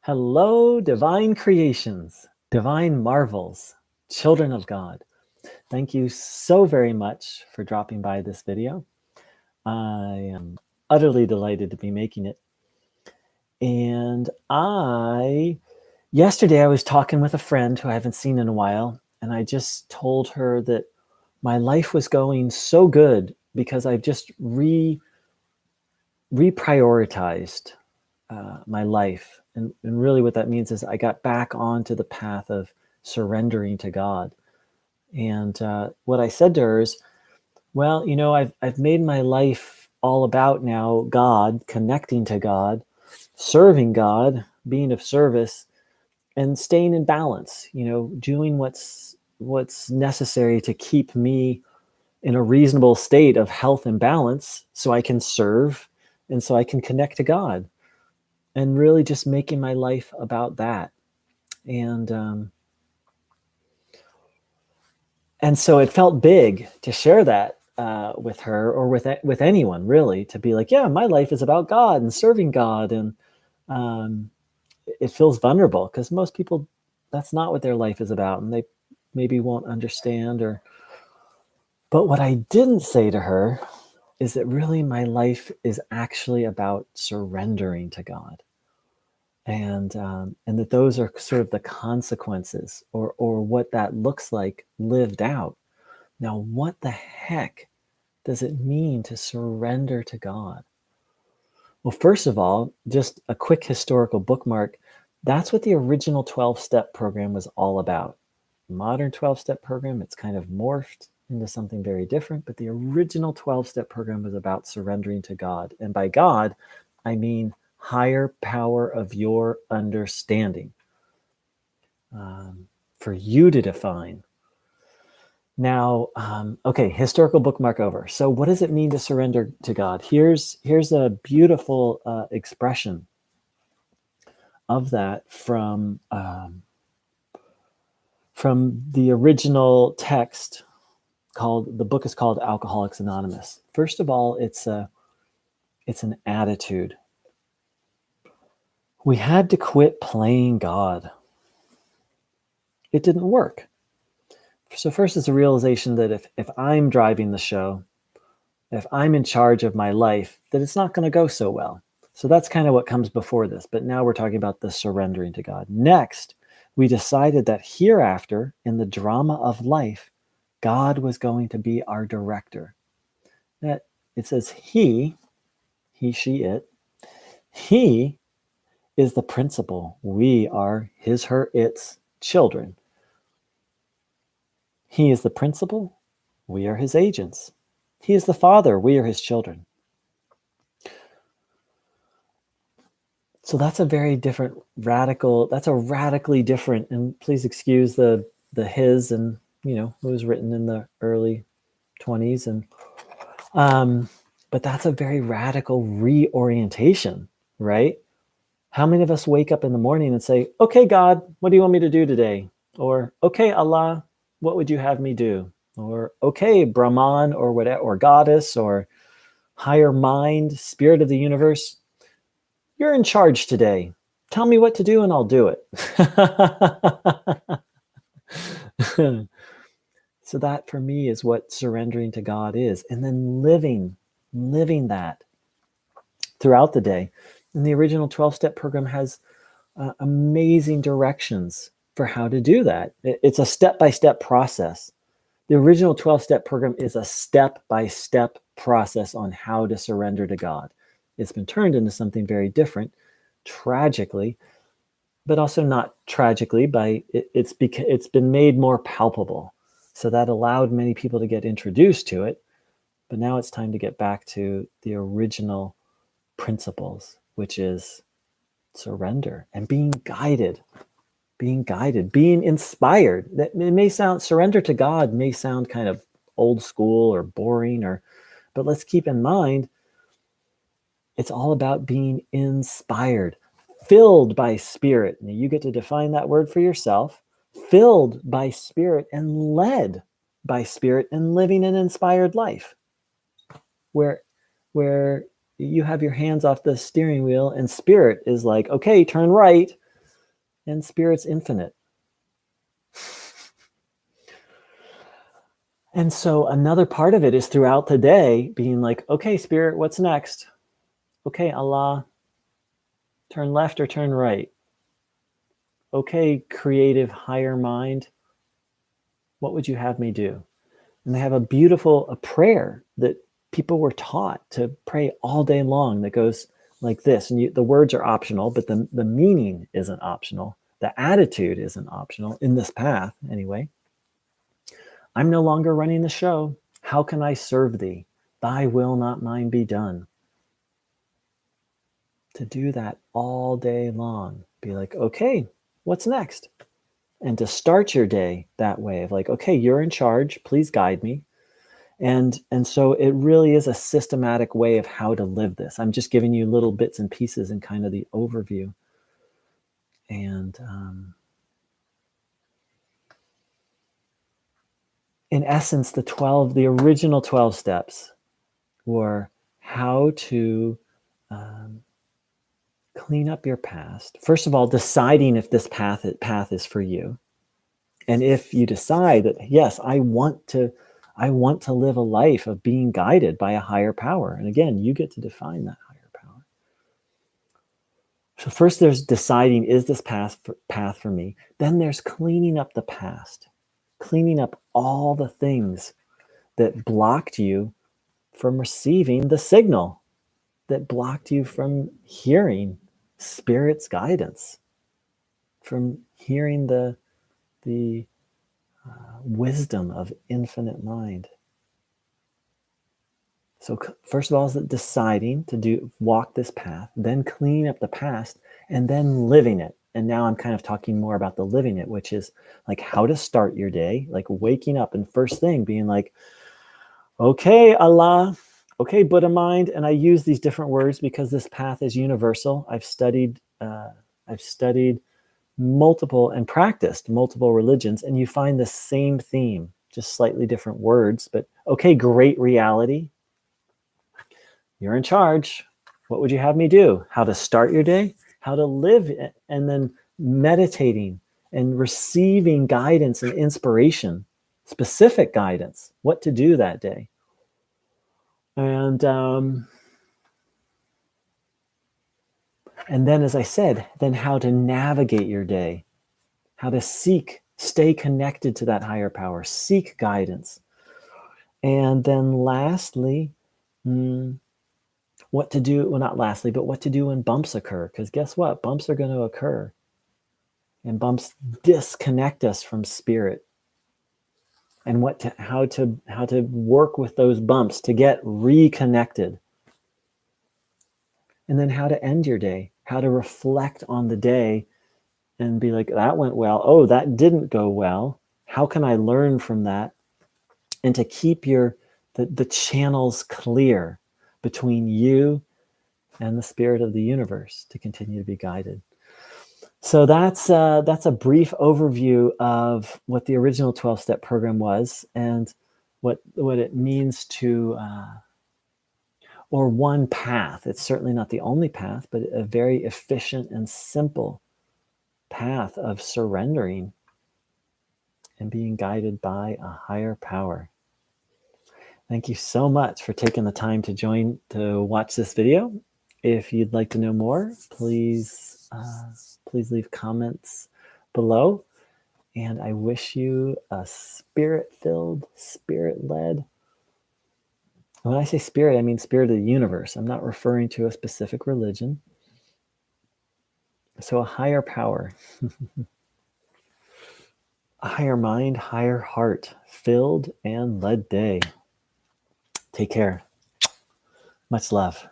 Hello, divine creations, divine marvels, children of God. Thank you so very much for dropping by this video. I am utterly delighted to be making it. And yesterday I was talking with a friend who I haven't seen in a while, and I just told her that my life was going so good because I've just reprioritized my life. And really what that means is I got back onto the path of surrendering to God. And what I said to her is, well, I've made my life all about now God, connecting to God, serving God, being of service, and staying in balance, doing what's necessary to keep me in a reasonable state of health and balance so I can serve and so I can connect to God. And really just making my life about that. And so it felt big to share that with her, or with anyone, really, to be like, yeah, my life is about God and serving God. And it feels vulnerable because most people, that's not what their life is about, and they maybe won't understand. But what I didn't say to her is that really my life is actually about surrendering to God. And that those are sort of the consequences, or what that looks like lived out. Now, what the heck does it mean to surrender to God? Well, first of all, just a quick historical bookmark. That's what the original 12-step program was all about. Modern 12-step program, it's kind of morphed into something very different, but the original 12-step program was about surrendering to God. And by God, I mean higher power of your understanding, for you to define. Now, okay, historical bookmark over. So what does it mean to surrender to God? Here's a beautiful expression of that from the original text. The book is called Alcoholics Anonymous. First of all, it's an attitude. We had to quit playing God. It didn't work. So first is a realization that if I'm driving the show, if I'm in charge of my life, that it's not going to go so well. So that's kind of what comes before this. But now we're talking about the surrendering to God. Next, we decided that hereafter, in the drama of life, God was going to be our director. That it says he, she, it. He is the principal. We are his, her, its children. He is the principal. We are his agents. He is the father. We are his children. So that's a very different, that's a radically different, and please excuse the his, and it was written in the early 20s, and but that's a very radical reorientation, right? How many of us wake up in the morning and say, okay, God, what do you want me to do today? Or, okay, Allah, what would you have me do? Or, okay, Brahman, or whatever, or goddess, or higher mind, spirit of the universe, you're in charge today. Tell me what to do and I'll do it. So that for me is what surrendering to God is. And then living that throughout the day. And the original 12-step program has amazing directions for how to do that. It's a step-by-step process. The original 12-step program is a step-by-step process on how to surrender to God. It's been turned into something very different, tragically, but also not tragically. It's been made more palpable. So that allowed many people to get introduced to it. But now it's time to get back to the original principles, which is surrender and being guided, being inspired. That it may sound, surrender to God may sound kind of old school or boring, but let's keep in mind, it's all about being inspired, filled by spirit. Now you get to define that word for yourself. Filled by spirit and led by spirit and living an inspired life, where you have your hands off the steering wheel and spirit is like, okay, turn right. and Spirit's infinite. And so another part of it is throughout the day being like, okay, Spirit, what's next? Okay, Allah, turn left or turn right? Okay, creative higher mind, what would you have me do? And they have a prayer that people were taught to pray all day long that goes like this. And the words are optional, but the meaning isn't optional. The attitude isn't optional in this path, anyway. I'm no longer running the show. How can I serve thee? Thy will, not mine, be done. To do that all day long. Be like, okay, what's next? And to start your day that way of like, okay, you're in charge. Please guide me. And so it really is a systematic way of how to live this. I'm just giving you little bits and pieces and kind of the overview. And in essence, the original 12 steps were how to clean up your past. First of all, deciding if this path is for you. And if you decide that, yes, I want to live a life of being guided by a higher power. And again, you get to define that higher power. So first there's deciding, is this path for me? Then there's cleaning up the past, cleaning up all the things that blocked you from receiving the signal, that blocked you from hearing Spirit's guidance, from hearing the wisdom of infinite mind. So first of all is deciding to walk this path, then cleaning up the past, and then living it. And now I'm kind of talking more about the living it, which is like how to start your day, like waking up and first thing being like, okay, Allah, okay, Buddha mind. And I use these different words because this path is universal. I've studied multiple and practiced multiple religions, and you find the same theme, just slightly different words. But okay, great reality. You're in charge. What would you have me do? How to start your day, how to live, and then meditating and receiving guidance and inspiration, specific guidance, what to do that day. And then, as I said, then how to navigate your day, how to stay connected to that higher power, seek guidance. And then lastly, what to do, well, not lastly, but what to do when bumps occur. Because guess what? Bumps are going to occur. And bumps disconnect us from Spirit. And how to work with those bumps to get reconnected. And then how to end your day, how to reflect on the day and be like, that went well. Oh, that didn't go well. How can I learn from that? And to keep the channels clear between you and the Spirit of the universe to continue to be guided. So that's a brief overview of what the original 12-step program was and what it means to, or one path. It's certainly not the only path, but a very efficient and simple path of surrendering and being guided by a higher power. Thank you so much for taking the time to watch this video. If you'd like to know more, please leave comments below. And I wish you a spirit-filled, spirit-led. When I say spirit, I mean spirit of the universe. I'm not referring to a specific religion. So a higher power, a higher mind, higher heart, filled and led day. Take care. Much love.